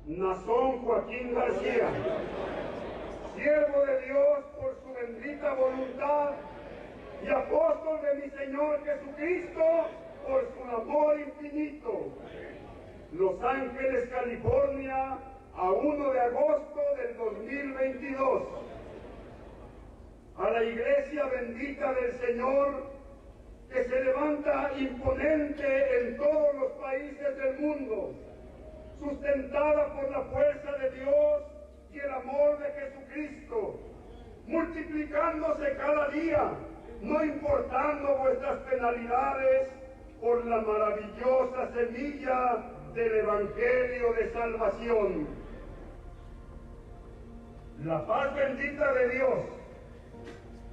Nazón Joaquín García, siervo de Dios por su bendita voluntad y apóstol de mi Señor Jesucristo por su amor infinito. Los Ángeles, California, a 1 de agosto del 2022. A la Iglesia bendita del Señor, que se levanta imponente en todos los países del mundo, sustentada por la fuerza de Dios y el amor de Jesucristo, multiplicándose cada día, no importando vuestras penalidades, por la maravillosa semilla del Evangelio de salvación. La paz bendita de Dios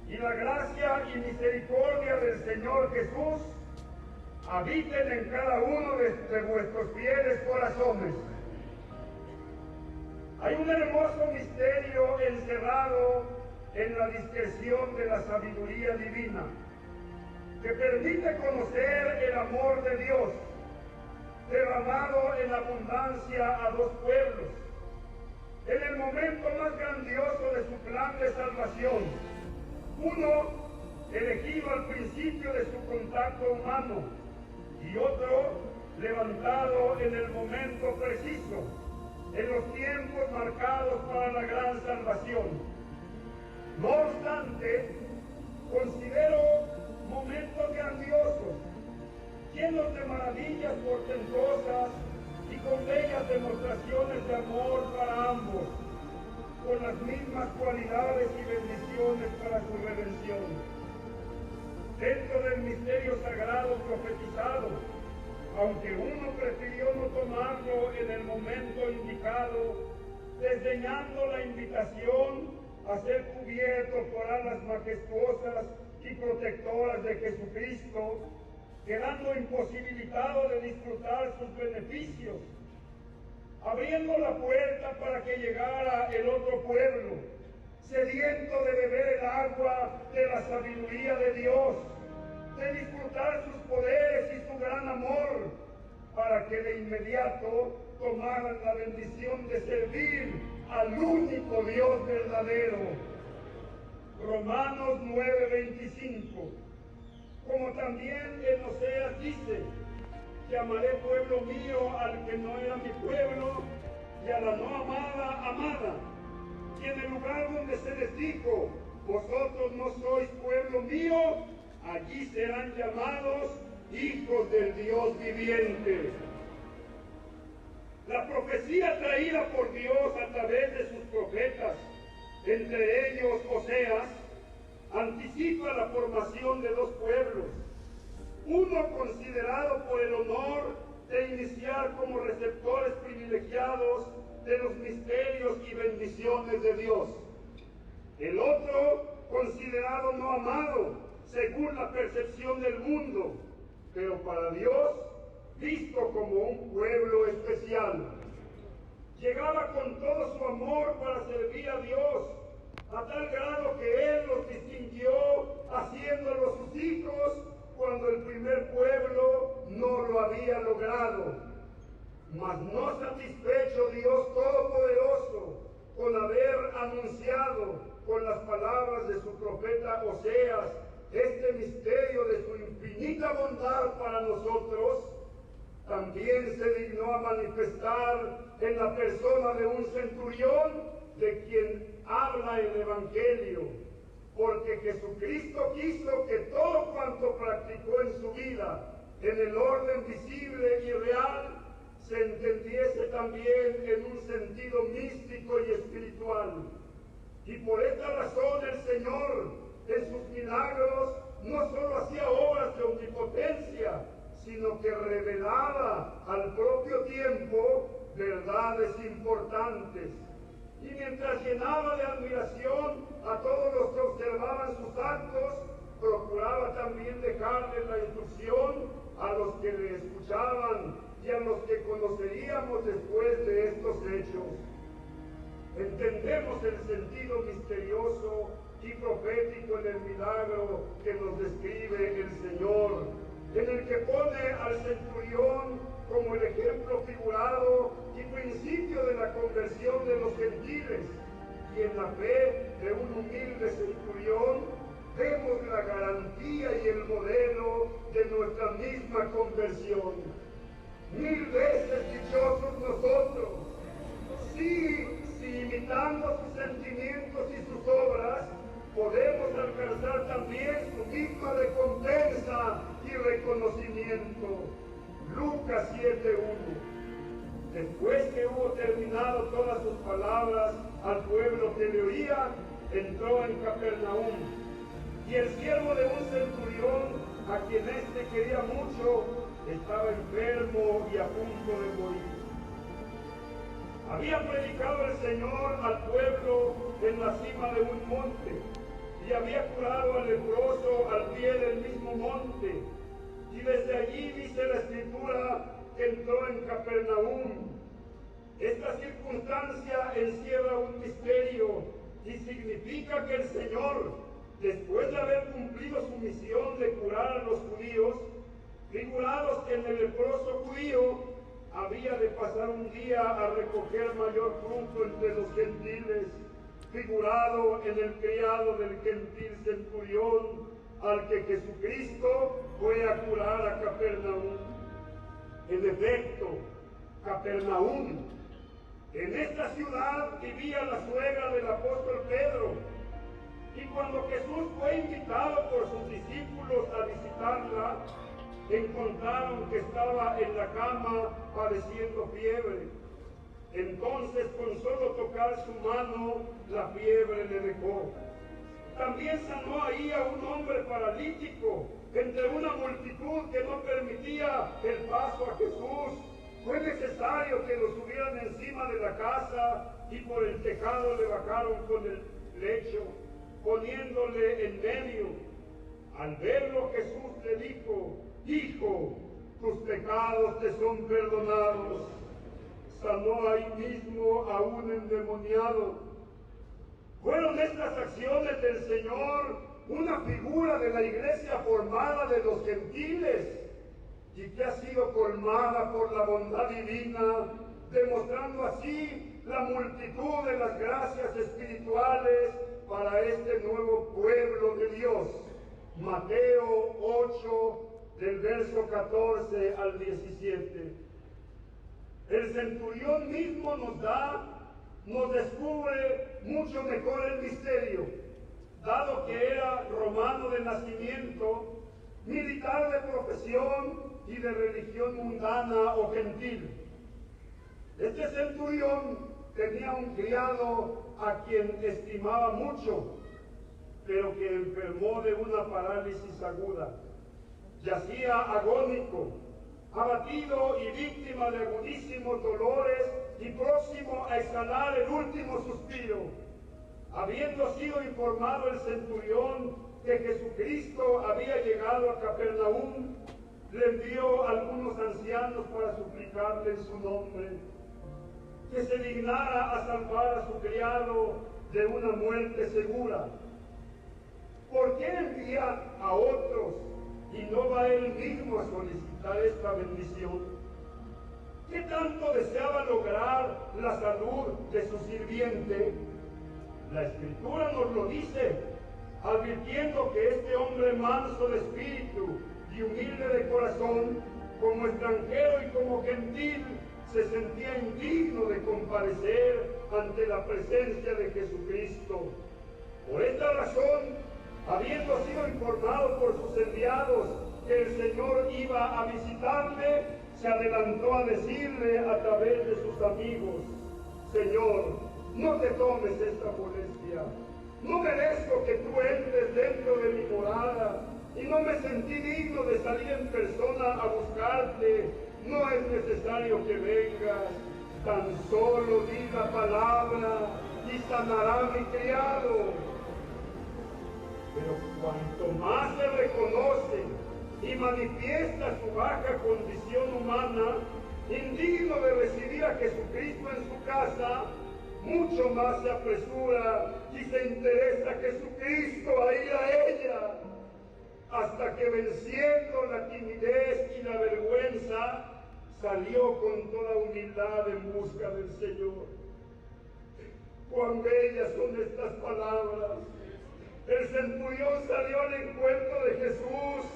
y la gracia y misericordia del Señor Jesús habiten en cada uno de vuestros fieles corazones. Hay un hermoso misterio encerrado en la discreción de la sabiduría divina, que permite conocer el amor de Dios, derramado en abundancia a dos pueblos, en el momento más grandioso de su plan de salvación. Uno, elegido al principio de su contacto humano, y otro, levantado en el momento preciso, en los tiempos marcados para la gran salvación. No obstante, considero momentos grandiosos, llenos de maravillas portentosas y con bellas demostraciones de amor para ambos, con las mismas cualidades y bendiciones para su redención. Dentro del misterio sagrado profetizado, aunque uno prefirió no tomarlo en el momento indicado, desdeñando la invitación a ser cubierto por alas majestuosas y protectoras de Jesucristo, quedando imposibilitado de disfrutar sus beneficios, abriendo la puerta para que llegara el otro pueblo, sediento de beber el agua de la sabiduría de Dios, de disfrutar sus poderes y su gran amor, para que de inmediato tomaran la bendición de servir al único Dios verdadero. Romanos 9:25. Como también en Oseas dice: llamaré pueblo mío al que no era mi pueblo, y a la no amada, amada. Y en el lugar donde se les dijo: vosotros no sois pueblo mío, allí serán llamados hijos del Dios viviente. La profecía traída por Dios a través de sus profetas, entre ellos Oseas, anticipa la formación de dos pueblos, uno considerado por el honor de iniciar como receptores privilegiados de los misterios y bendiciones de Dios, el otro considerado no amado según la percepción del mundo, pero para Dios visto como un pueblo especial. Llegaba con todo su amor para servir a Dios, a tal grado que Él los distinguió haciéndolos sus hijos cuando el primer pueblo no lo había logrado. Mas no satisfecho Dios Todopoderoso con haber anunciado con las palabras de su profeta Oseas este misterio de su infinita bondad para nosotros, también se dignó a manifestar en la persona de un centurión de quien habla el Evangelio, porque Jesucristo quiso que todo cuanto practicó en su vida, en el orden visible y real, se entendiese también en un sentido místico y espiritual. Y por esta razón el Señor, en sus milagros, no solo hacía obras de omnipotencia, sino que revelaba al propio tiempo verdades importantes. Y mientras llenaba de admiración a todos los que observaban sus actos, procuraba también dejarles la instrucción a los que le escuchaban y a los que conoceríamos después de estos hechos. Entendemos el sentido misterioso y profético en el milagro que nos describe el Señor, en el que pone al centurión como el ejemplo figurado y principio de la conversión de los gentiles, y en la fe de un humilde centurión vemos la garantía y el modelo de nuestra misma conversión. Mil veces dichosos nosotros, si imitando sus sentimientos y sus obras, podemos alcanzar también su misma recompensa y reconocimiento. Lucas 7:1. Después que hubo terminado todas sus palabras al pueblo que le oía, entró en Capernaum. Y el siervo de un centurión, a quien éste quería mucho, estaba enfermo y a punto de morir. Había predicado el Señor al pueblo en la cima de un monte, y había curado al leproso al pie del mismo monte. Y desde allí dice la Escritura que entró en Capernaum. Esta circunstancia encierra un misterio y significa que el Señor, después de haber cumplido su misión de curar a los judíos, figurados en el leproso judío, había de pasar un día a recoger mayor fruto entre los gentiles, figurado en el criado del gentil centurión, al que Jesucristo fue a curar a Capernaum. En efecto, Capernaum, en esta ciudad vivía la suegra del apóstol Pedro, y cuando Jesús fue invitado por sus discípulos a visitarla, encontraron que estaba en la cama padeciendo fiebre. Entonces, con solo tocar su mano, la fiebre le dejó. También sanó ahí a un hombre paralítico entre una multitud que no permitía el paso a Jesús. Fue necesario que lo subieran encima de la casa y por el tejado le bajaron con el lecho, poniéndole en medio. Al verlo, Jesús le dijo: Hijo, tus pecados te son perdonados. Sanó ahí mismo a un endemoniado. Fueron estas acciones del Señor una figura de la iglesia formada de los gentiles y que ha sido colmada por la bondad divina, demostrando así la multitud de las gracias espirituales para este nuevo pueblo de Dios. Mateo 8, del verso 14 al 17. El centurión mismo nos descubre mucho mejor el misterio, dado que era romano de nacimiento, militar de profesión y de religión mundana o gentil. Este centurión tenía un criado a quien estimaba mucho, pero que enfermó de una parálisis aguda. Yacía agónico, abatido y víctima de agudísimos dolores y próximo a exhalar el último suspiro. Habiendo sido informado el centurión que Jesucristo había llegado a Capernaum, le envió a algunos ancianos para suplicarle en su nombre que se dignara a salvar a su criado de una muerte segura. ¿Por qué envía a otros y no va él mismo a solicitar esta bendición? ¿Qué tanto deseaba lograr la salud de su sirviente? La Escritura nos lo dice, advirtiendo que este hombre manso de espíritu y humilde de corazón, como extranjero y como gentil, se sentía indigno de comparecer ante la presencia de Jesucristo. Por esta razón, habiendo sido informado por sus enviados que el Señor iba a visitarle, se adelantó a decirle a través de sus amigos: Señor, no te tomes esta molestia. No merezco que tú entres dentro de mi morada y no me sentí digno de salir en persona a buscarte. No es necesario que vengas, tan solo di la palabra y sanará mi criado. Pero cuanto más se reconoce y manifiesta su baja condición humana, indigno de recibir a Jesucristo en su casa, mucho más se apresura y se interesa Jesucristo a ir a ella, hasta que venciendo la timidez y la vergüenza, salió con toda humildad en busca del Señor. Cuán bellas son estas palabras. El centurión salió al encuentro de Jesús,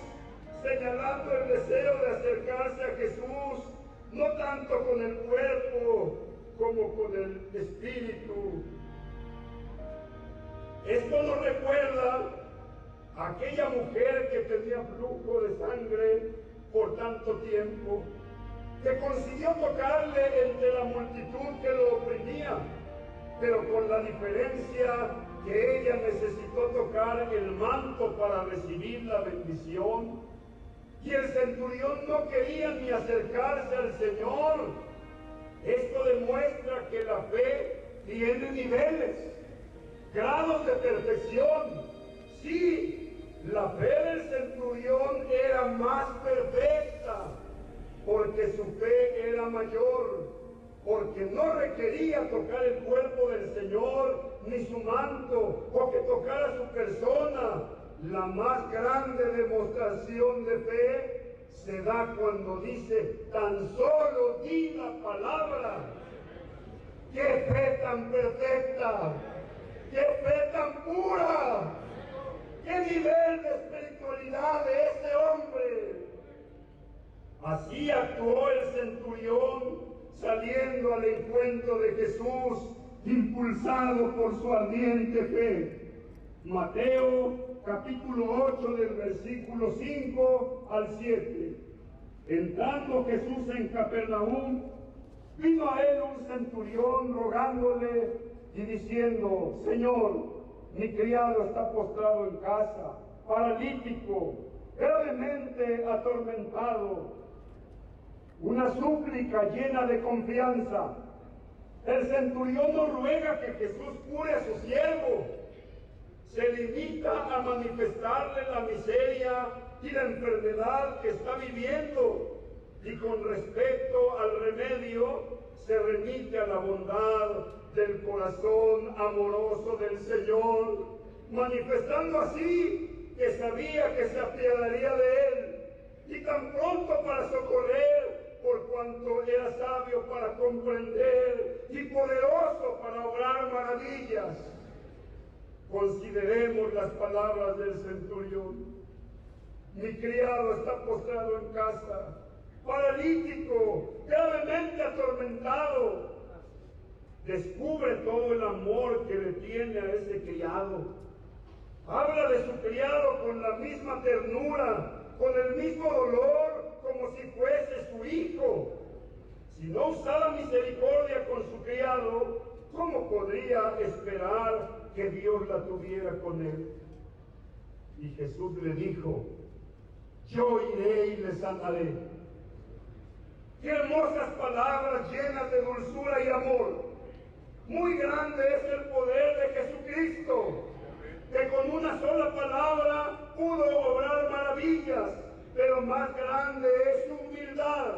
señalando el deseo de acercarse a Jesús, no tanto con el cuerpo como con el espíritu. Esto nos recuerda a aquella mujer que tenía flujo de sangre por tanto tiempo, que consiguió tocarle entre la multitud que lo oprimía, pero con la diferencia que ella necesitó tocar el manto para recibir la bendición, y el centurión no quería ni acercarse al Señor. Esto demuestra que la fe tiene niveles, grados de perfección. Sí, la fe del centurión era más perfecta, porque su fe era mayor, porque no requería tocar el cuerpo del Señor, ni su manto, o que tocara su persona. La más grande demostración de fe se da cuando dice, tan solo di la palabra. ¡Qué fe tan perfecta! ¡Qué fe tan pura! ¡Qué nivel de espiritualidad de ese hombre! Así actuó el centurión, saliendo al encuentro de Jesús, impulsado por su ardiente fe. Mateo capítulo 8 del versículo 5 al 7. Entrando Jesús en Capernaum, vino a él un centurión rogándole y diciendo, Señor, mi criado está postrado en casa, paralítico, gravemente atormentado. Una súplica llena de confianza. El centurión no ruega que Jesús cure a su siervo, se limita a manifestarle la miseria y la enfermedad que está viviendo, y con respecto al remedio se remite a la bondad del corazón amoroso del Señor, manifestando así que sabía que se apiadaría de él, y tan pronto para socorrer, por cuanto era sabio para comprender y poderoso para obrar maravillas. Consideremos las palabras del centurión. Mi criado está postrado en casa, paralítico, gravemente atormentado. Descubre todo el amor que le tiene a ese criado. Habla de su criado con la misma ternura, con el mismo dolor, como si fuese su hijo. Si no usara misericordia con su criado, ¿cómo podría esperar que Dios la tuviera con él? Y Jesús le dijo, yo iré y le sanaré. Qué hermosas palabras llenas de dulzura y amor. Muy grande es el poder de Jesucristo, que con una sola palabra pudo obrar maravillas, pero más grande es su humildad,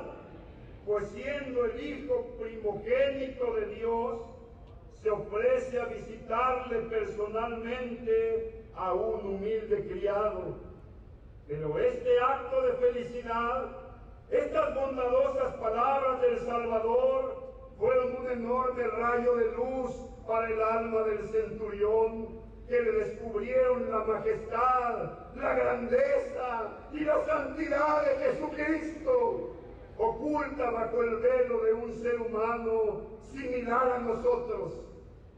pues siendo el Hijo primogénito de Dios, se ofrece a visitarle personalmente a un humilde criado. Pero este acto de felicidad, estas bondadosas palabras del Salvador, fueron un enorme rayo de luz para el alma del centurión, que le descubrieron la majestad, la grandeza y la santidad de Jesucristo, oculta bajo el velo de un ser humano similar a nosotros,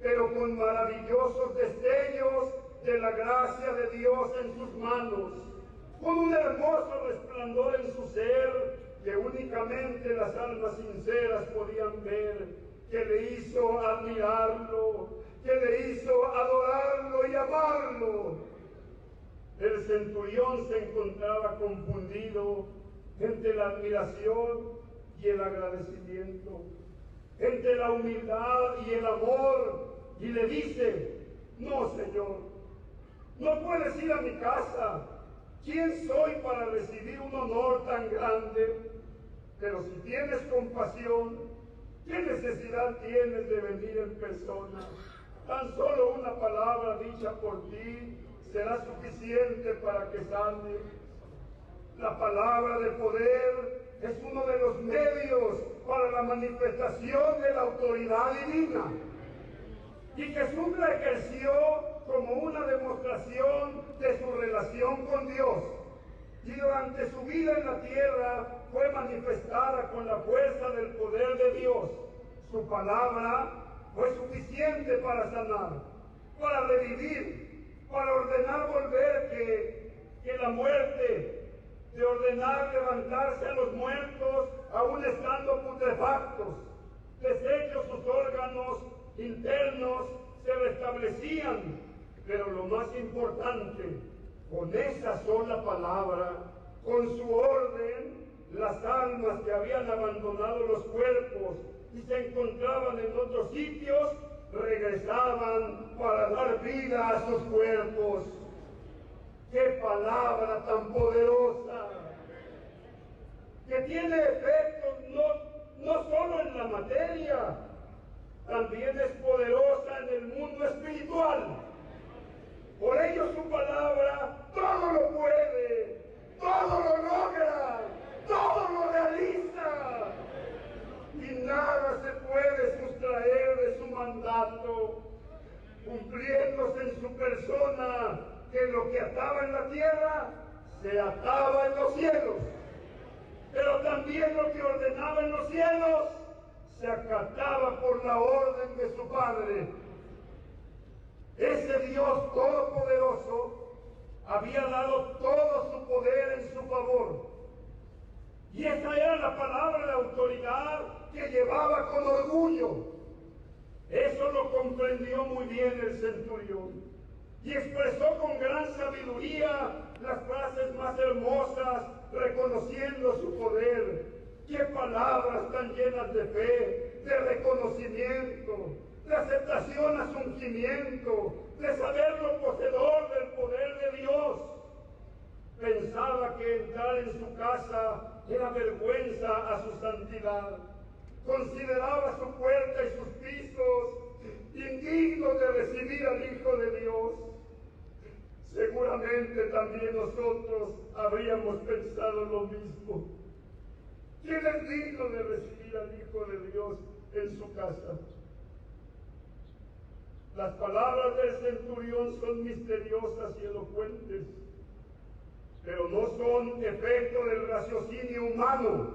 pero con maravillosos destellos de la gracia de Dios en sus manos, con un hermoso resplandor en su ser que únicamente las almas sinceras podían ver, que le hizo admirarlo, que le hizo adorarlo y amarlo. El centurión se encontraba confundido entre la admiración y el agradecimiento, entre la humildad y el amor, y le dice, no, Señor, no puedes ir a mi casa. ¿Quién soy para recibir un honor tan grande? Pero si tienes compasión, ¿qué necesidad tienes de venir en persona? Tan solo una palabra dicha por ti será suficiente para que sane. La palabra de poder es uno de los medios la manifestación de la autoridad divina. Y Jesús la ejerció como una demostración de su relación con Dios. Y durante su vida en la tierra fue manifestada con la fuerza del poder de Dios. Su palabra fue suficiente para sanar, para revivir, para ordenar volver que la muerte, de ordenar levantarse a los muertos, aún estando putrefactos. Deshechos sus órganos internos se restablecían, pero lo más importante, con esa sola palabra, con su orden, las almas que habían abandonado los cuerpos y se encontraban en otros sitios, regresaban para dar vida a sus cuerpos. ¡Qué palabra tan poderosa! Que tiene efectos no solo en la materia, también es poderosa en el mundo espiritual. Por ello su palabra todo lo puede, todo lo logra, todo lo realiza. Y nada se puede sustraer de su mandato, cumpliéndose en su persona que lo que ataba en la tierra se ataba en los cielos, pero también lo que ordenaba en los cielos se acataba por la orden de su Padre. Ese Dios todopoderoso había dado todo su poder en su favor. Y esa era la palabra de autoridad que llevaba con orgullo. Eso lo comprendió muy bien el centurión y expresó con gran sabiduría las frases más hermosas, reconociendo su poder. ¡Qué palabras tan llenas de fe, de reconocimiento, de aceptación a su ungimiento, de saberlo poseedor del poder de Dios! Pensaba que entrar en su casa era vergüenza a su santidad. Consideraba su puerta y sus pisos indignos de recibir al Hijo de Dios. Seguramente también nosotros habríamos pensado lo mismo. ¿Quién es digno de recibir al Hijo de Dios en su casa? Las palabras del centurión son misteriosas y elocuentes, pero no son efecto del raciocinio humano,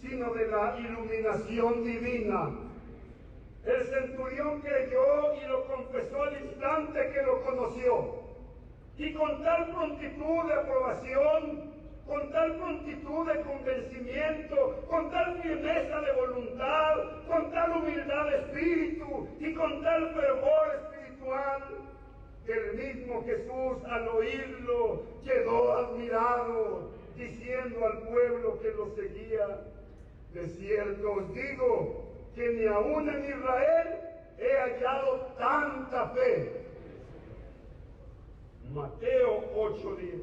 sino de la iluminación divina. El centurión creyó y lo confesó al instante que lo conoció. Y con tal prontitud de aprobación, con tal prontitud de convencimiento, con tal firmeza de voluntad, con tal humildad de espíritu y con tal fervor espiritual, que el mismo Jesús al oírlo quedó admirado, diciendo al pueblo que lo seguía: de cierto os digo que ni aún en Israel he hallado tanta fe. Mateo 8:10.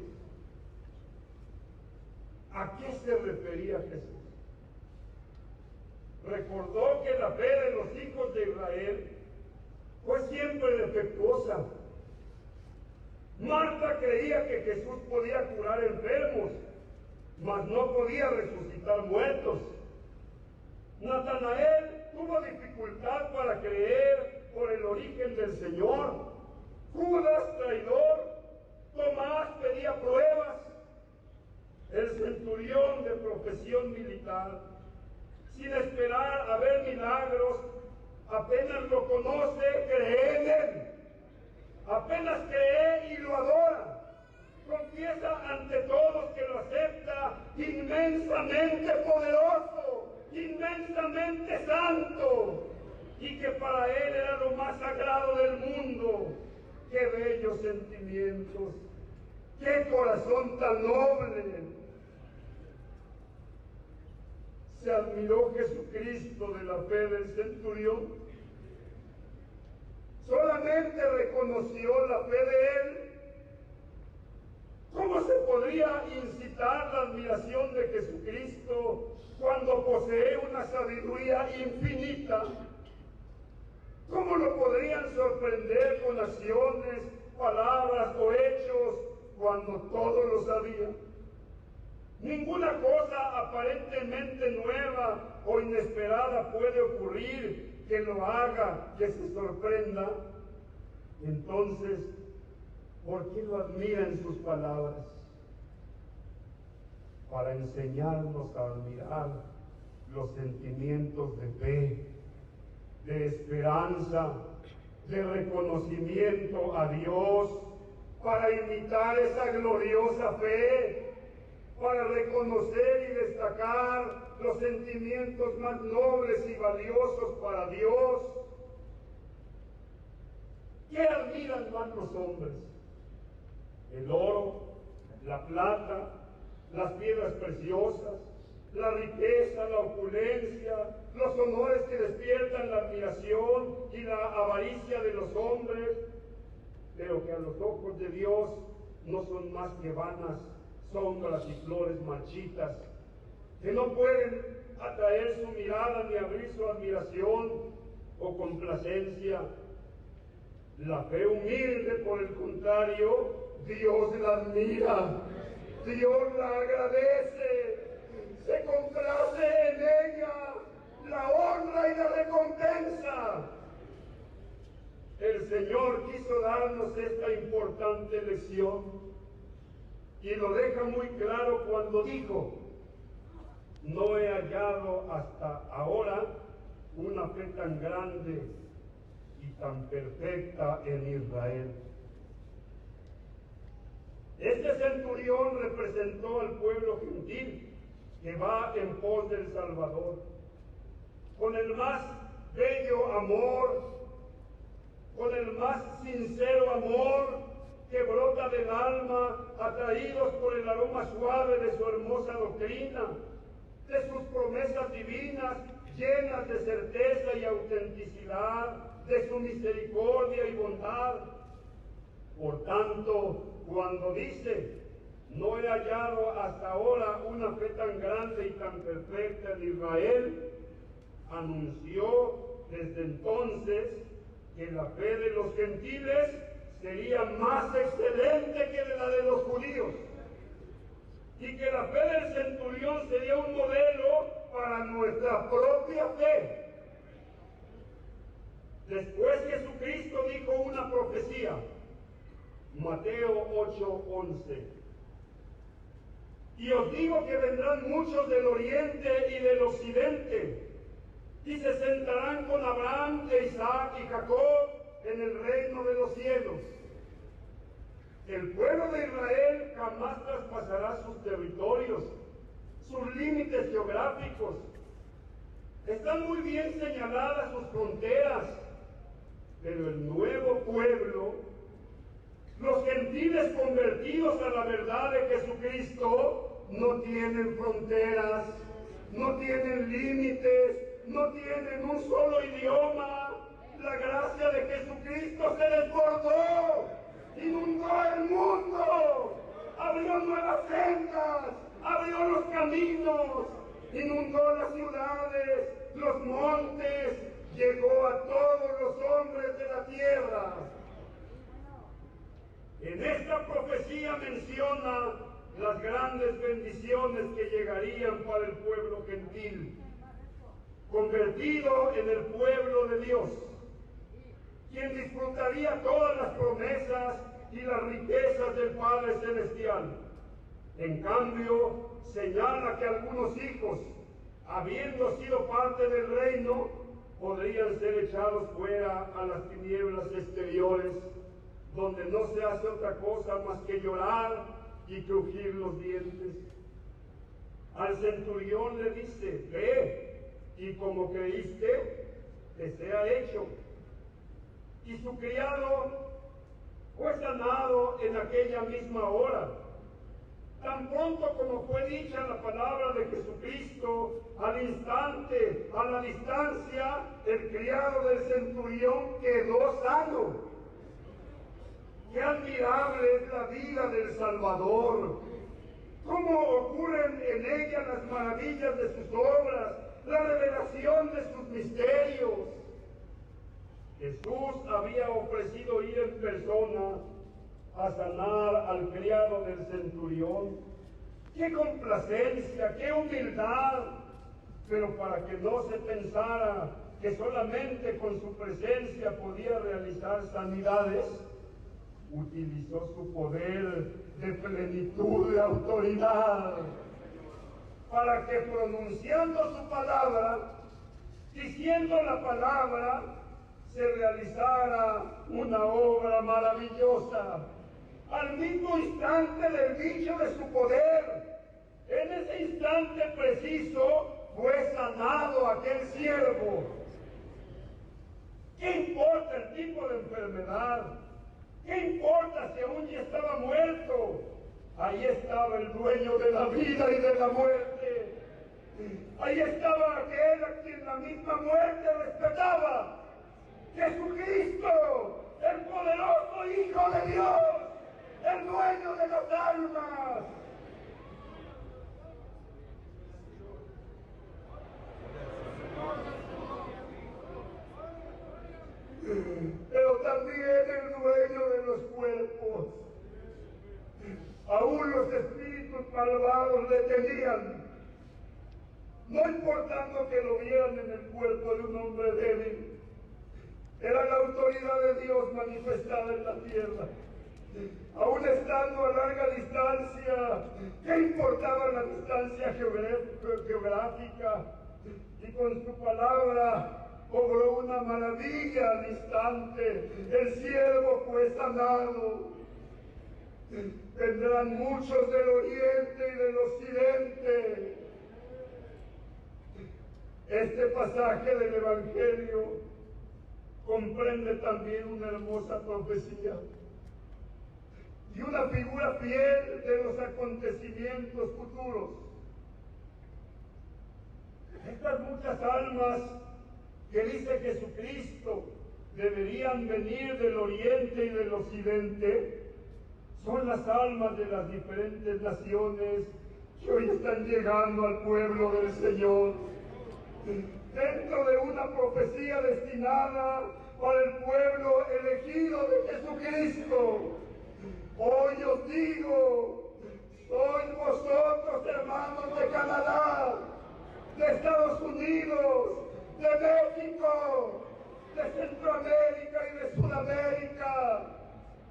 ¿A qué se refería Jesús? Recordó que la fe de los hijos de Israel fue siempre defectuosa. Marta creía que Jesús podía curar enfermos, mas no podía resucitar muertos. Natanael tuvo dificultad para creer por el origen del Señor. Judas, traidor. Tomás pedía pruebas. El centurión de profesión militar, sin esperar a ver milagros, apenas lo conoce, cree en él. Apenas cree y lo adora. Confiesa ante todos que lo acepta, inmensamente poderoso, inmensamente santo, y que para él era lo más sagrado del mundo. ¡Qué bellos sentimientos! ¡Qué corazón tan noble! Se admiró Jesucristo de la fe del centurión. Solamente reconoció la fe de él. ¿Cómo se podría incitar la admiración de Jesucristo cuando posee una sabiduría infinita? ¿Cómo lo podrían sorprender con acciones, palabras o hechos cuando todo lo sabía? Ninguna cosa aparentemente nueva o inesperada puede ocurrir que lo haga, que se sorprenda, entonces, ¿por qué lo admira en sus palabras? Para enseñarnos a admirar los sentimientos de fe, de esperanza, de reconocimiento a Dios, para imitar esa gloriosa fe, para reconocer y destacar los sentimientos más nobles y valiosos para Dios. ¿Qué admiran más los hombres? El oro, la plata, las piedras preciosas, la riqueza, la opulencia, los honores que despiertan la admiración y la avaricia de los hombres, pero que a los ojos de Dios no son más que vanas sombras y flores marchitas, que no pueden atraer su mirada ni abrir su admiración o complacencia. La fe humilde, por el contrario, Dios la admira, Dios la agradece, se complace en ella, la honra y la recompensa. El Señor quiso darnos esta importante lección y lo deja muy claro cuando dijo: no he hallado hasta ahora una fe tan grande y tan perfecta en Israel. Este centurión representó al pueblo gentil que va en pos del Salvador, con el más bello amor, con el más sincero amor que brota del alma, atraídos por el aroma suave de su hermosa doctrina, de sus promesas divinas, llenas de certeza y autenticidad, de su misericordia y bondad. Por tanto, cuando dice: no he hallado hasta ahora una fe tan grande y tan perfecta en Israel, anunció desde entonces que la fe de los gentiles sería más excelente que la de los judíos, y que la fe del centurión sería un modelo para nuestra propia fe. Después Jesucristo dijo una profecía, Mateo 8:11: y os digo que vendrán muchos del oriente y del occidente, y se sentarán con Abraham, Isaac y Jacob en el reino de los cielos. El pueblo de Israel jamás traspasará sus territorios, sus límites geográficos. Están muy bien señaladas sus fronteras, pero el nuevo pueblo, los gentiles convertidos a la verdad de Jesucristo, no tienen fronteras, no tienen límites, no tienen un solo idioma. La gracia de Jesucristo se desbordó, inundó el mundo, abrió nuevas sendas, abrió los caminos, inundó las ciudades, los montes, llegó a todos los hombres de la tierra. En esta profecía menciona las grandes bendiciones que llegarían para el pueblo gentil, convertido en el pueblo de Dios, quien disfrutaría todas las promesas y las riquezas del Padre Celestial. En cambio, señala que algunos hijos, habiendo sido parte del reino, podrían ser echados fuera a las tinieblas exteriores, donde no se hace otra cosa más que llorar y crujir los dientes. Al centurión le dice: ve, y como creíste, te sea hecho. Y su criado fue sanado en aquella misma hora. Tan pronto como fue dicha la palabra de Jesucristo, al instante, a la distancia, el criado del centurión quedó sano. ¡Qué admirable es la vida del Salvador! ¿Cómo ocurren en ella las maravillas de sus obras, la revelación de sus misterios? Jesús había ofrecido ir en persona a sanar al criado del centurión. ¡Qué complacencia, qué humildad! pero para que no se pensara que solamente con su presencia podía realizar sanidades, utilizó su poder de plenitud de autoridad para que pronunciando su palabra, diciendo la palabra, se realizara una obra maravillosa. Al mismo instante del dicho de su poder, en ese instante preciso, fue sanado aquel siervo. ¿Qué importa el tipo de enfermedad? ¿Qué importa si aún ya estaba muerto? Ahí estaba el dueño de la vida y de la muerte. Ahí estaba aquel a quien la misma muerte respetaba. Jesucristo, el poderoso Hijo de Dios, el dueño de las almas. Pero también el dueño de los cuerpos. Aún los espíritus malvados le temían, no importando que lo vieran en el cuerpo de un hombre débil. Era la autoridad de Dios manifestada en la tierra. Aún estando a larga distancia, ¿qué importaba la distancia geográfica? Y con su palabra obró una maravilla al instante. El siervo fue sanado. Vendrán muchos del oriente y del occidente. Este pasaje del Evangelio comprende también una hermosa profecía y una figura fiel de los acontecimientos futuros. Estas muchas almas que dice Jesucristo deberían venir del oriente y del occidente son las almas de las diferentes naciones que hoy están llegando al pueblo del Señor, dentro de una profecía destinada para el pueblo elegido de Jesucristo. Hoy os digo, sois vosotros, hermanos de Canadá, de Estados Unidos, de México, de Centroamérica y de Sudamérica,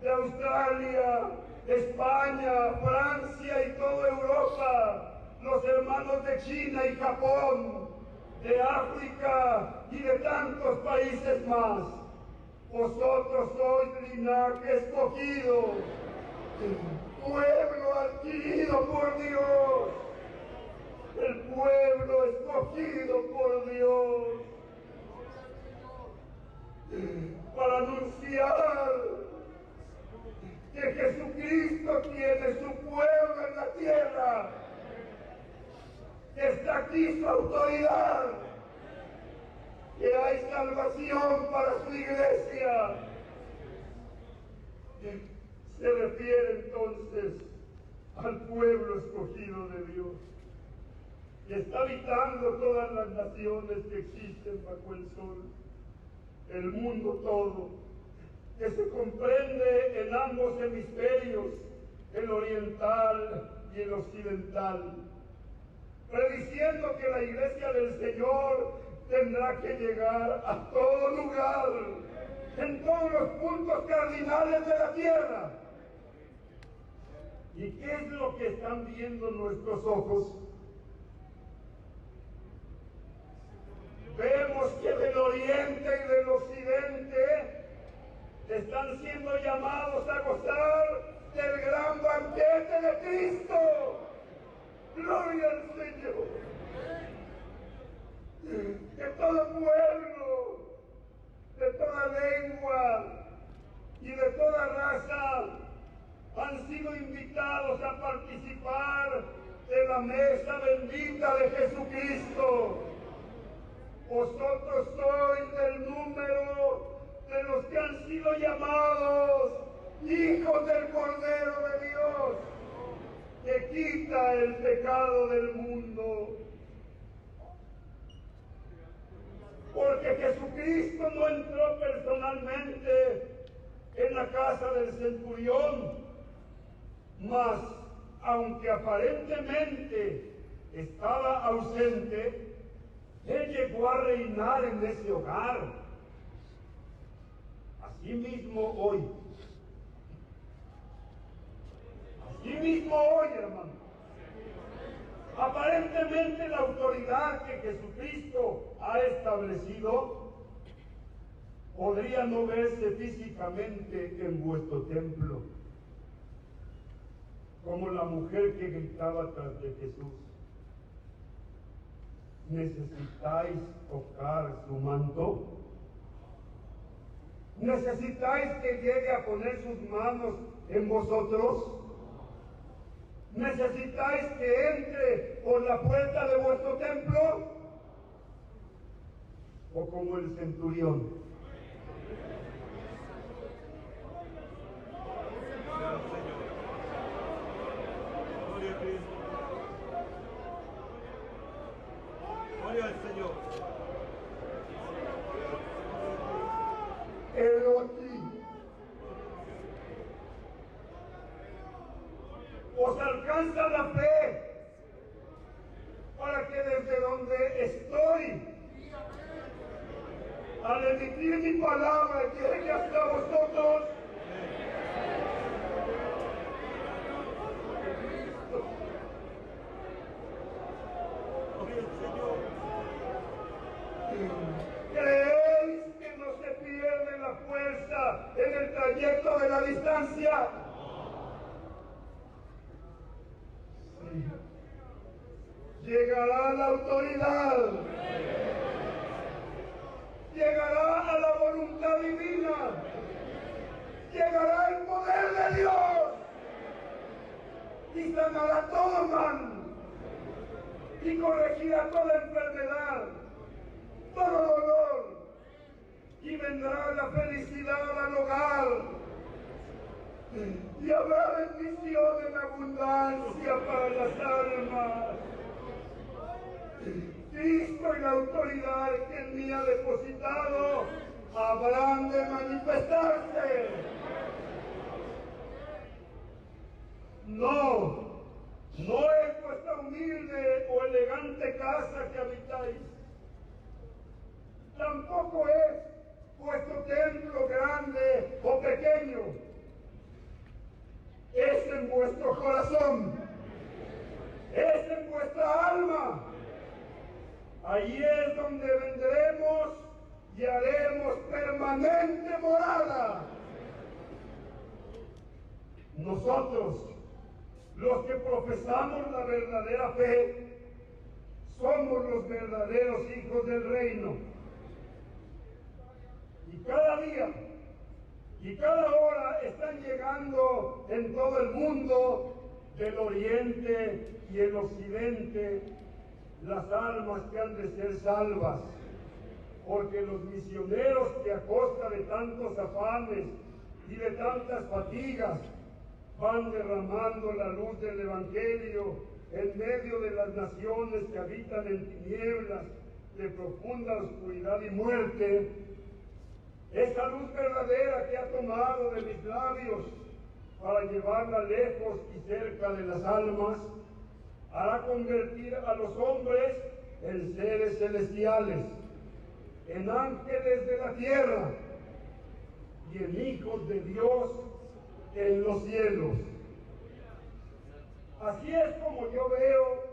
de Australia, España, Francia y toda Europa, los hermanos de China y Japón, de África y de tantos países más. Vosotros sois linaje escogido, pueblo adquirido por Dios, el pueblo escogido por Dios, para anunciar que Jesucristo tiene su pueblo en la tierra, que está aquí su autoridad, que hay salvación para su iglesia. Se refiere entonces al pueblo escogido de Dios, que está habitando todas las naciones que existen bajo el sol, el mundo todo, que se comprende en ambos hemisferios, el oriental y el occidental, prediciendo que la iglesia del Señor tendrá que llegar a todo lugar, en todos los puntos cardinales de la tierra. ¿Y qué es lo que están viendo nuestros ojos? Vemos que del oriente y del occidente están siendo llamados a gozar del gran banquete de Cristo. ¡Gloria al Señor! Que todo pueblo, de toda lengua y de toda raza han sido invitados a participar de la mesa bendita de Jesucristo. Vosotros sois del número de los que han sido llamados hijos del Cordero de Dios, que quita el pecado del mundo. Porque Jesucristo no entró personalmente en la casa del centurión, mas, aunque aparentemente estaba ausente, llegó a reinar en ese hogar. Asimismo hoy, hermano, aparentemente la autoridad que Jesucristo ha establecido podría no verse físicamente en vuestro templo, como la mujer que gritaba tras de Jesús: ¿necesitáis tocar su manto? ¿Necesitáis que llegue a poner sus manos en vosotros? ¿Necesitáis que entre por la puerta de vuestro templo? ¿O como el centurión? Gloria al Señor. Helo aquí. Os alcanza la fe para que desde donde estoy, al emitir mi palabra, llegue hasta vosotros. ¿Creéis que no se pierde la fuerza en el trayecto de la distancia? Sí. Llegará la autoridad. Llegará a la voluntad divina. Llegará el poder de Dios. Y sanará todo mal. Y corregirá toda enfermedad, todo dolor, y vendrá la felicidad al hogar, y habrá bendición en abundancia para las almas. Cristo y la autoridad que en mí ha depositado habrán de manifestarse. No es vuestra humilde o elegante casa que habitáis. Tampoco es vuestro templo grande o pequeño. Es en vuestro corazón. Es en vuestra alma. Ahí es donde vendremos y haremos permanente morada. Nosotros, los que profesamos la verdadera fe, somos los verdaderos hijos del reino. Y cada día y cada hora están llegando en todo el mundo, del oriente y el occidente, las almas que han de ser salvas. Porque los misioneros que a costa de tantos afanes y de tantas fatigas van derramando la luz del Evangelio en medio de las naciones que habitan en tinieblas de profunda oscuridad y muerte, esa luz verdadera que ha tomado de mis labios para llevarla lejos y cerca de las almas, hará convertir a los hombres en seres celestiales, en ángeles de la tierra y en hijos de Dios en los cielos. Así es como yo veo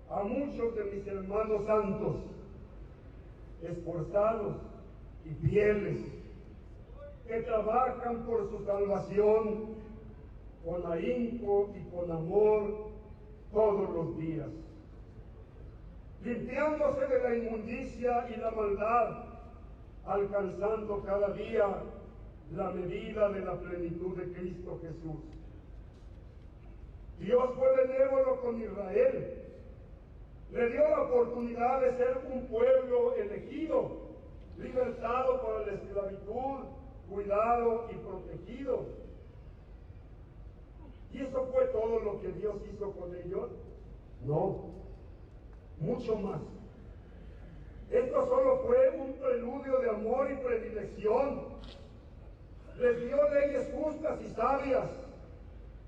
a muchos de mis hermanos santos, esforzados y fieles, que trabajan por su salvación con ahínco y con amor todos los días, limpiándose de la inmundicia y la maldad, alcanzando cada día la medida de la plenitud de Cristo Jesús. Dios fue benévolo con Israel, le dio la oportunidad de ser un pueblo elegido, libertado para la esclavitud, cuidado y protegido. ¿Y eso fue todo lo que Dios hizo con ellos? No, mucho más. Esto solo fue un preludio de amor y predilección. Les dio leyes justas y sabias,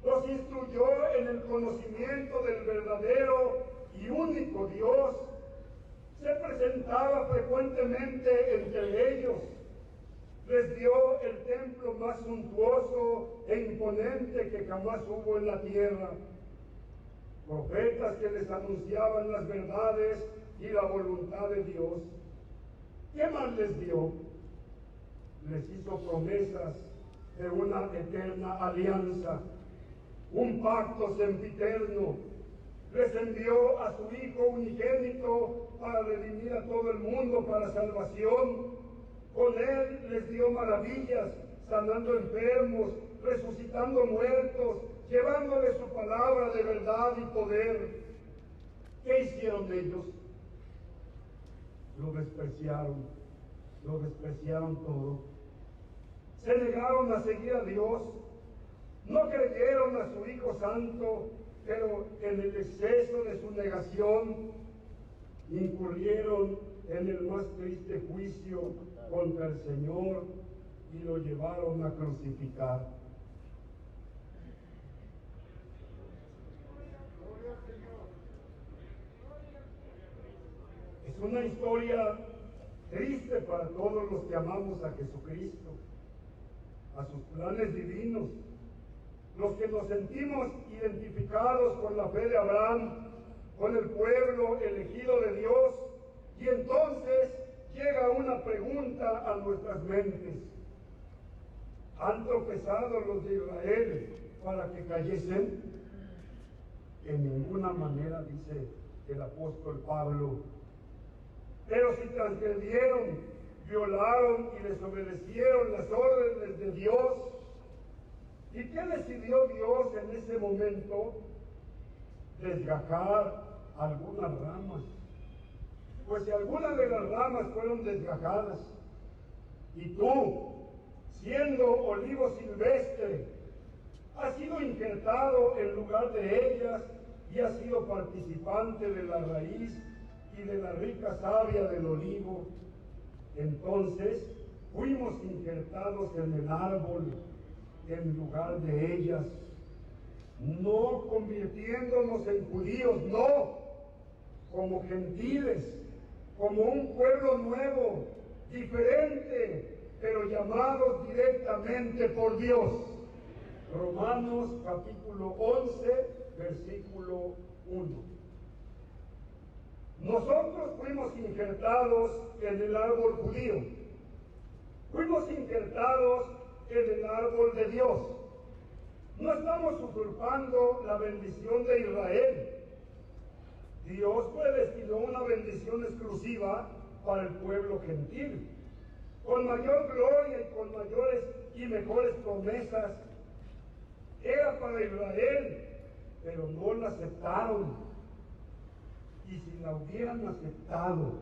los instruyó en el conocimiento del verdadero y único Dios, se presentaba frecuentemente constantemente entre ellos. Les dio el templo más suntuoso e imponente que jamás hubo en la tierra. Profetas que les anunciaban las verdades y la voluntad de Dios. ¿Qué más les dio? Les hizo promesas de una eterna alianza, un pacto sempiterno. Les envió a su Hijo unigénito para redimir a todo el mundo para salvación. Con él les dio maravillas, sanando enfermos, resucitando muertos, llevándoles su palabra de verdad y poder. ¿Qué hicieron ellos? Lo despreciaron todo. Se negaron a seguir a Dios, no creyeron a su Hijo Santo, pero en el exceso de su negación incurrieron en el más triste juicio contra el Señor y lo llevaron a crucificar. Es una historia triste para todos los que amamos a Jesucristo, a sus planes divinos, los que nos sentimos identificados con la fe de Abraham, con el pueblo elegido de Dios, y entonces llega una pregunta a nuestras mentes. ¿Han tropezado los de Israel para que cayesen? En ninguna manera, dice el apóstol Pablo. Pero si transgredieron, violaron y desobedecieron las órdenes de Dios, ¿y qué decidió Dios en ese momento? Desgajar algunas ramas. Pues si algunas de las ramas fueron desgajadas, y tú, siendo olivo silvestre, has sido injertado en lugar de ellas y has sido participante de la raíz y de la rica savia del olivo, entonces fuimos injertados en el árbol en lugar de ellas, no convirtiéndonos en judíos, no, como gentiles, como un pueblo nuevo, diferente, pero llamados directamente por Dios. Romanos capítulo 11, versículo 1. Nosotros fuimos injertados en el árbol judío, fuimos injertados en el árbol de Dios. No estamos usurpando la bendición de Israel. Dios predestinó una bendición exclusiva para el pueblo gentil, con mayor gloria y con mayores y mejores promesas. Era para Israel, pero no la aceptaron. Y si la hubieran aceptado,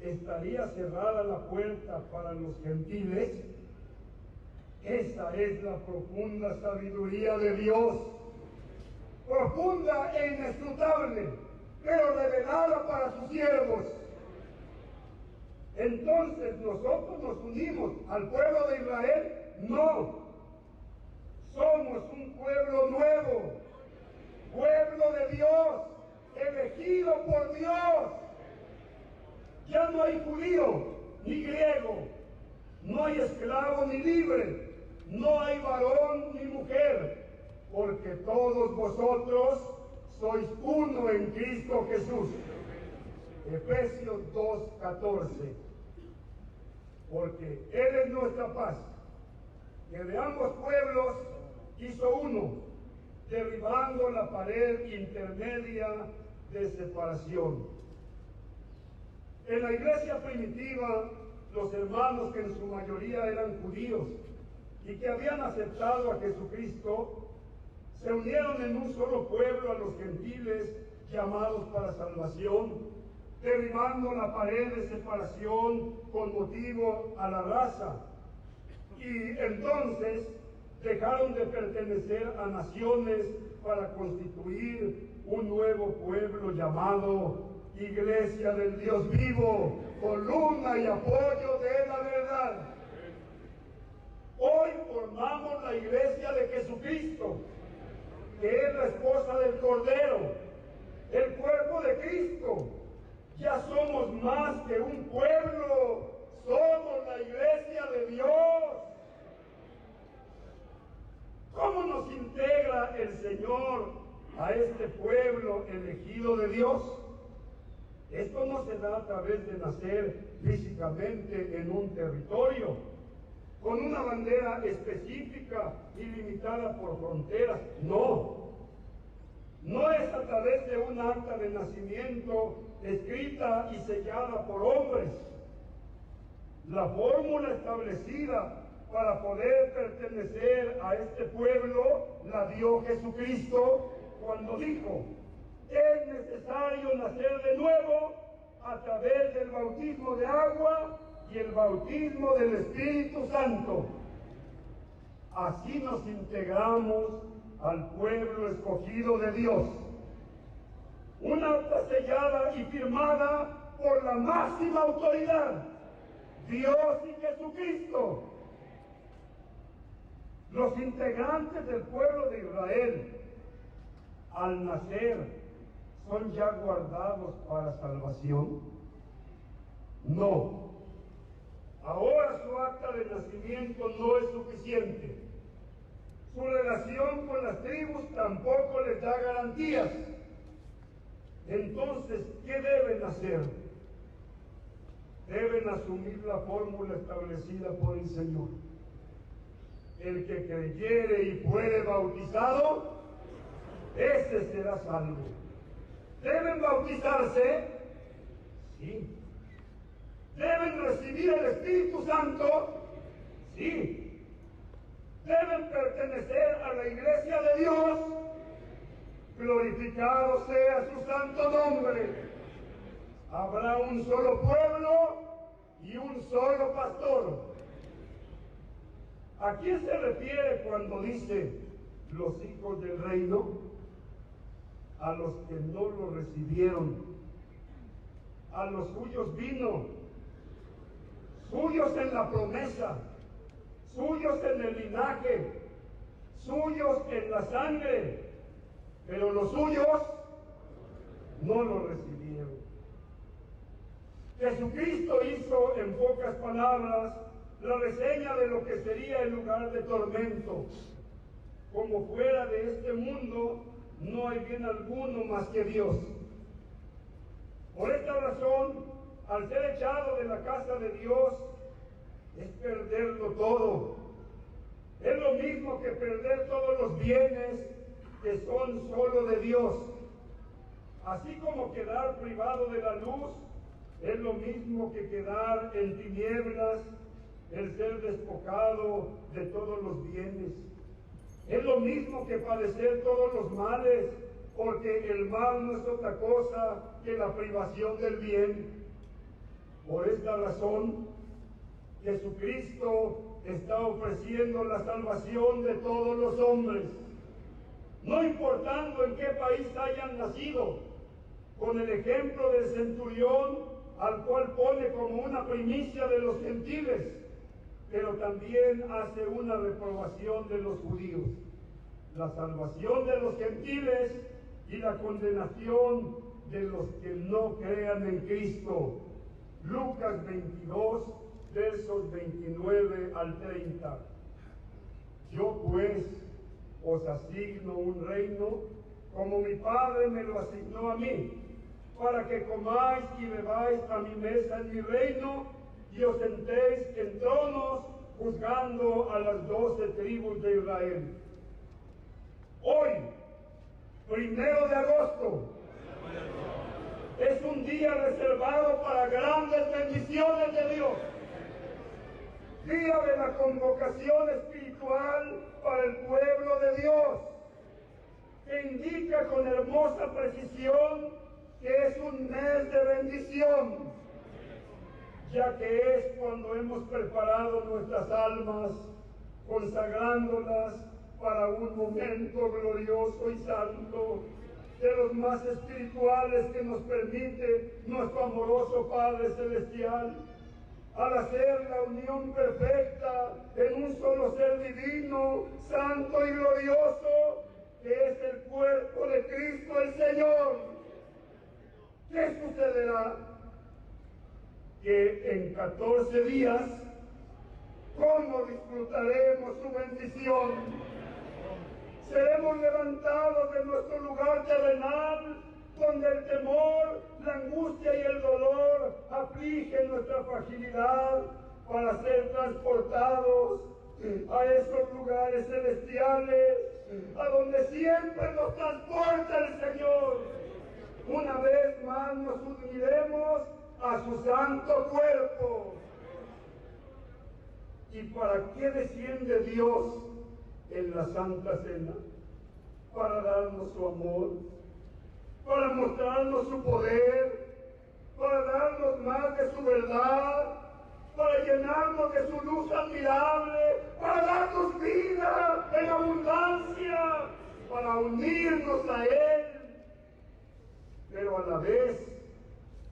estaría cerrada la puerta para los gentiles. Esa es la profunda sabiduría de Dios, profunda e inescrutable, pero revelada para sus siervos. Entonces nosotros nos unimos al pueblo de Israel. No, somos un pueblo nuevo, pueblo de Dios, elegido por Dios. Ya no hay judío ni griego, no hay esclavo ni libre, no hay varón ni mujer, porque todos vosotros sois uno en Cristo Jesús. Efesios 2:14. Porque Él es nuestra paz, que de ambos pueblos hizo uno, derribando la pared intermedia de separación. En la iglesia primitiva, los hermanos que en su mayoría eran judíos y que habían aceptado a Jesucristo, se unieron en un solo pueblo a los gentiles llamados para salvación, derribando la pared de separación con motivo a la raza. Y entonces dejaron de pertenecer a naciones para constituir un nuevo pueblo llamado Iglesia del Dios vivo, columna y apoyo de la verdad. Hoy formamos la Iglesia de Jesucristo, que es la esposa del Cordero, el cuerpo de Cristo. Ya somos más que un pueblo, somos la iglesia de Dios. ¿Cómo nos integra el Señor a este pueblo elegido de Dios? Esto no se da a través de nacer físicamente en un territorio, con una bandera específica y limitada por fronteras. No. No es a través de un acta de nacimiento escrita y sellada por hombres. La fórmula establecida para poder pertenecer a este pueblo la dio Jesucristo cuando dijo: es necesario nacer de nuevo a través del bautismo de agua y el bautismo del Espíritu Santo. Así nos integramos al pueblo escogido de Dios. Una acta sellada y firmada por la máxima autoridad, Dios y Jesucristo. Los integrantes del pueblo de Israel, al nacer, ¿son ya guardados para salvación? No. Ahora su acta de nacimiento no es suficiente. Su relación con las tribus tampoco les da garantías. Entonces, ¿qué deben hacer? Deben asumir la fórmula establecida por el Señor. El que creyere y fuere bautizado, ese será salvo. ¿Deben bautizarse? Sí. ¿Deben recibir el Espíritu Santo? Sí. ¿Deben pertenecer a la iglesia de Dios? Glorificado sea su santo nombre. Habrá un solo pueblo y un solo pastor. ¿A quién se refiere cuando dice los hijos del reino? A los que no lo recibieron. A los suyos vino, suyos en la promesa, suyos en el linaje, suyos en la sangre, pero los suyos no lo recibieron. Jesucristo hizo, en pocas palabras, la reseña de lo que sería el lugar de tormento. Como fuera de este mundo, no hay bien alguno más que Dios. Por esta razón, al ser echado de la casa de Dios, es perderlo todo. Es lo mismo que perder todos los bienes que son solo de Dios. Así como quedar privado de la luz, es lo mismo que quedar en tinieblas, el ser despojado de todos los bienes. Es lo mismo que padecer todos los males, porque el mal no es otra cosa que la privación del bien. Por esta razón, Jesucristo está ofreciendo la salvación de todos los hombres, no importando en qué país hayan nacido, con el ejemplo del centurión, al cual pone como una primicia de los gentiles, pero también hace una reprobación de los judíos. La salvación de los gentiles y la condenación de los que no crean en Cristo. Lucas 22, versos 29 al 30. Yo pues os asigno un reino, como mi Padre me lo asignó a mí, para que comáis y bebáis a mi mesa en mi reino, y os sentéis en tronos, juzgando a las 12 tribus de Israel. Hoy, 1 de agosto, es un día reservado para grandes bendiciones de Dios. Día de la convocación espiritual para el pueblo de Dios, que indica con hermosa precisión que es un mes de bendición, ya que es cuando hemos preparado nuestras almas, consagrándolas para un momento glorioso y santo, de los más espirituales que nos permite nuestro amoroso Padre Celestial, al hacer la unión perfecta en un solo ser divino, santo y glorioso, que es el cuerpo de Cristo el Señor. ¿qué sucederá? Que en 14 días, ¿cómo disfrutaremos su bendición? Seremos levantados de nuestro lugar terrenal, donde el temor, la angustia y el dolor afligen nuestra fragilidad, para ser transportados a esos lugares celestiales, a donde siempre nos transporta el Señor. Una vez más nos uniremos a su santo cuerpo. ¿Y para qué desciende Dios en la Santa Cena? Para darnos su amor, para mostrarnos su poder, para darnos más de su verdad, para llenarnos de su luz admirable, para darnos vida en abundancia, para unirnos a Él, pero a la vez,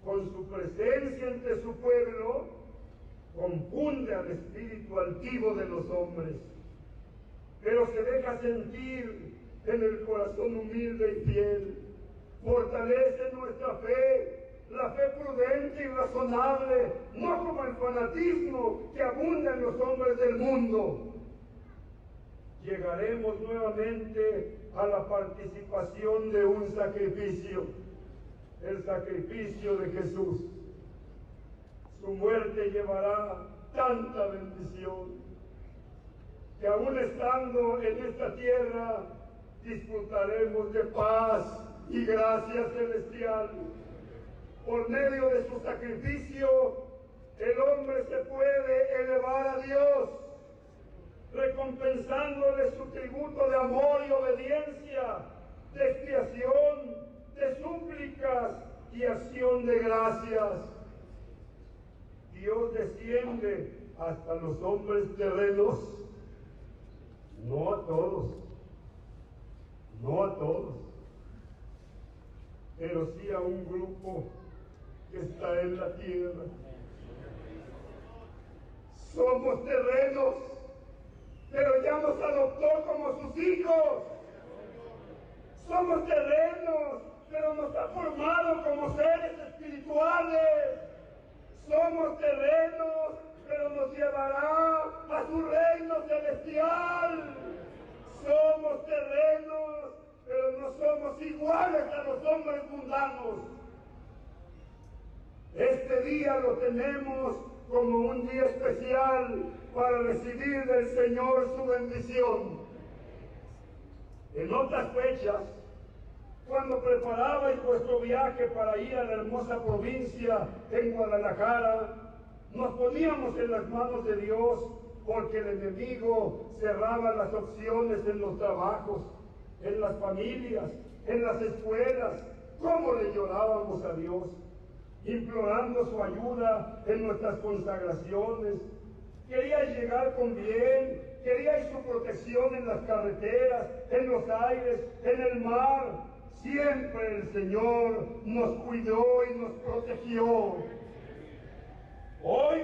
con su presencia entre su pueblo, confunde al espíritu altivo de los hombres, pero se deja sentir en el corazón humilde y fiel. Fortalece nuestra fe, la fe prudente y razonable, no como el fanatismo que abunda en los hombres del mundo. Llegaremos nuevamente a la participación de un sacrificio, el sacrificio de Jesús. Su muerte llevará tanta bendición que aún estando en esta tierra disfrutaremos de paz y gracia celestial. Por medio de su sacrificio, el hombre se puede elevar a Dios, recompensándole su tributo de amor y obediencia, de expiación, de súplicas y acción de gracias. Dios desciende hasta los hombres terrenos, no a todos, no a todos, pero sí a un grupo que está en la tierra. Somos terrenos, pero ya nos adoptó como sus hijos. Somos terrenos, pero nos ha formado como seres espirituales. Somos terrenos, pero nos llevará a su reino celestial. Somos terrenos, pero no somos iguales a los hombres mundanos. Este día lo tenemos como un día especial para recibir del Señor su bendición. En otras fechas, cuando preparabais vuestro viaje para ir a la hermosa provincia en Guadalajara, nos poníamos en las manos de Dios, porque el enemigo cerraba las opciones en los trabajos, en las familias, en las escuelas. ¿Cómo le llorábamos a Dios? Implorando su ayuda en nuestras consagraciones. Queríais llegar con bien, queríais su protección en las carreteras, en los aires, en el mar. Siempre el Señor nos cuidó y nos protegió. Hoy,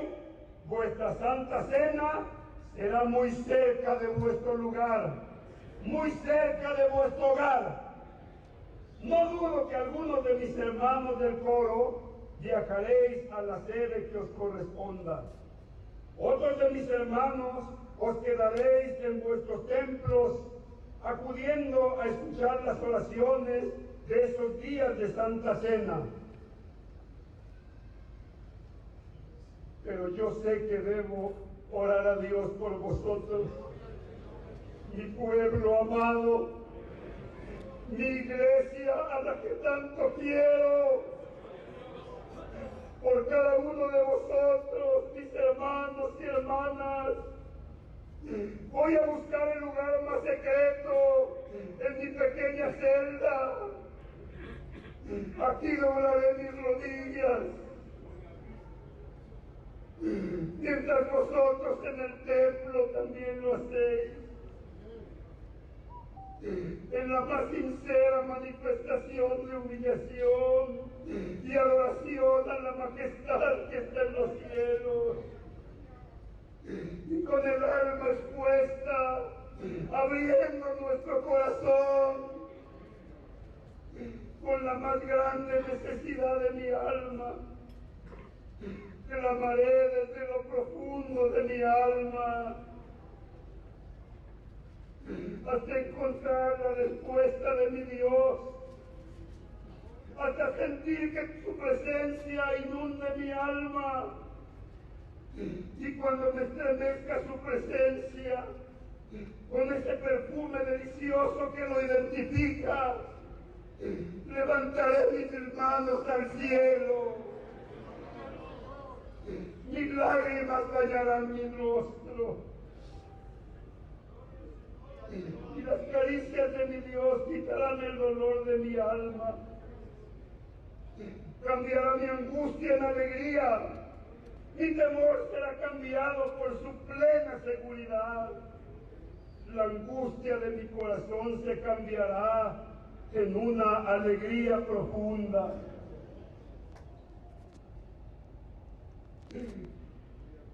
vuestra Santa Cena será muy cerca de vuestro lugar, muy cerca de vuestro hogar. No dudo que algunos de mis hermanos del coro viajaréis a la sede que os corresponda. Otros de mis hermanos os quedaréis en vuestros templos, acudiendo a escuchar las oraciones de esos días de Santa Cena. Pero yo sé que debo orar a Dios por vosotros, mi pueblo amado, mi iglesia a la que tanto quiero, por cada uno de vosotros, mis hermanos y hermanas. Voy a buscar el lugar más secreto, en mi pequeña celda. Aquí doblaré mis rodillas, mientras vosotros en el templo también lo hacéis, en la más sincera manifestación de humillación y adoración a la majestad que está en los cielos. Y con el alma expuesta, abriendo nuestro corazón, con la más grande necesidad de clamaré desde lo profundo de mi alma hasta encontrar la respuesta de mi Dios, hasta sentir que su presencia inunde mi alma. Y cuando me estremezca su presencia, con ese perfume delicioso que lo identifica, levantaré mis manos al cielo, mis lágrimas bañarán mi rostro, y las caricias de mi Dios quitarán el dolor de mi alma. Cambiará mi angustia en alegría, mi temor será cambiado por su plena seguridad. La angustia de mi corazón se cambiará en una alegría profunda.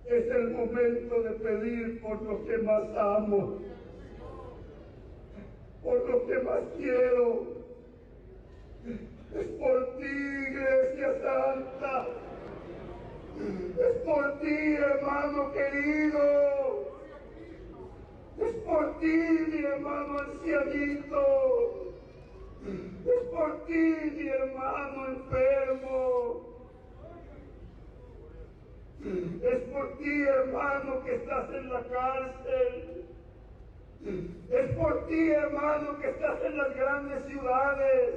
Es el momento de pedir por lo que más amo, por lo que más quiero. Es por ti, Iglesia Santa. Es por ti, hermano querido. Es por ti, mi hermano ancianito. Es por ti, mi hermano enfermo. Es por ti, hermano, que estás en la cárcel. Es por ti, hermano, que estás en las grandes ciudades.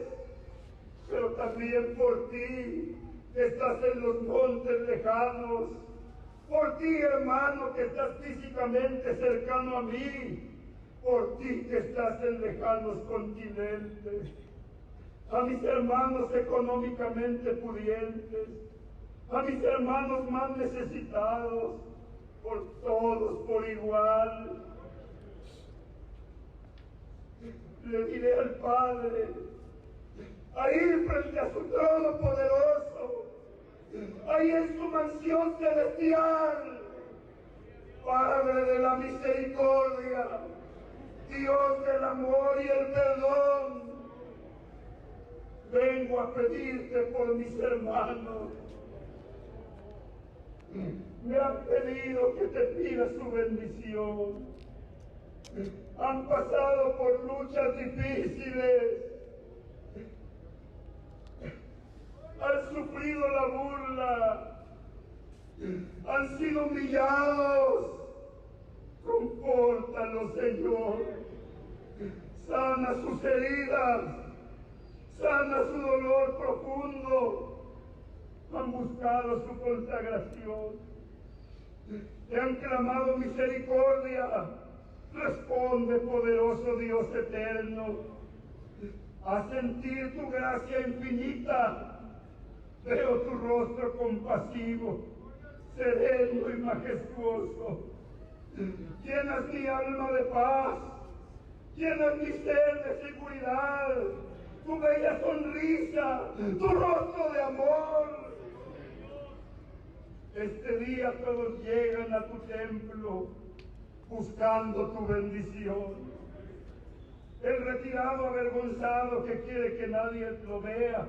Pero también por ti, que estás en los montes lejanos. Por ti, hermano, que estás físicamente cercano a mí. Por ti, que estás en lejanos continentes. A mis hermanos económicamente pudientes. A mis hermanos más necesitados. Por todos por igual. Le diré al Padre, ahí frente a su trono poderoso, ahí en su mansión celestial, Padre de la misericordia, Dios del amor y el perdón, vengo a pedirte por mis hermanos. Me han pedido que te pida su bendición. Han pasado por luchas difíciles, han sufrido la burla, han sido humillados. Confórtalos, Señor. Sana sus heridas, sana su dolor profundo. Han buscado su consagración, te han clamado misericordia. Responde, poderoso Dios eterno, a sentir tu gracia infinita. Veo tu rostro compasivo, sereno y majestuoso. Llenas mi alma de paz, llenas mi ser de seguridad, tu bella sonrisa, tu rostro de amor. Este día todos llegan a tu templo buscando tu bendición. El retirado avergonzado que quiere que nadie lo vea,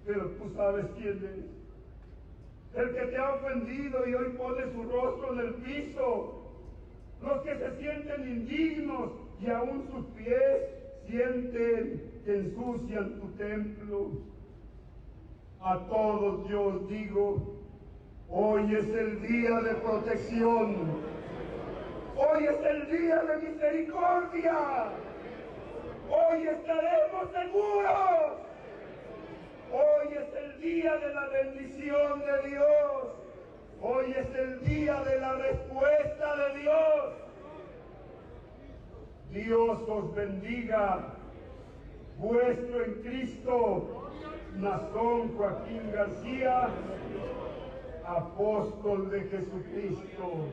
pero tú sabes quién es. El que te ha ofendido y hoy pone su rostro en el piso. Los que se sienten indignos y aún sus pies sienten que ensucian tu templo. A todos yo os digo, hoy es el día de protección. Hoy es el día de misericordia. Hoy estaremos seguros. Hoy es el día de la bendición de Dios. Hoy es el día de la respuesta de Dios. Dios os bendiga. Vuestro en Cristo, Nazón Joaquín García, apóstol de Jesucristo.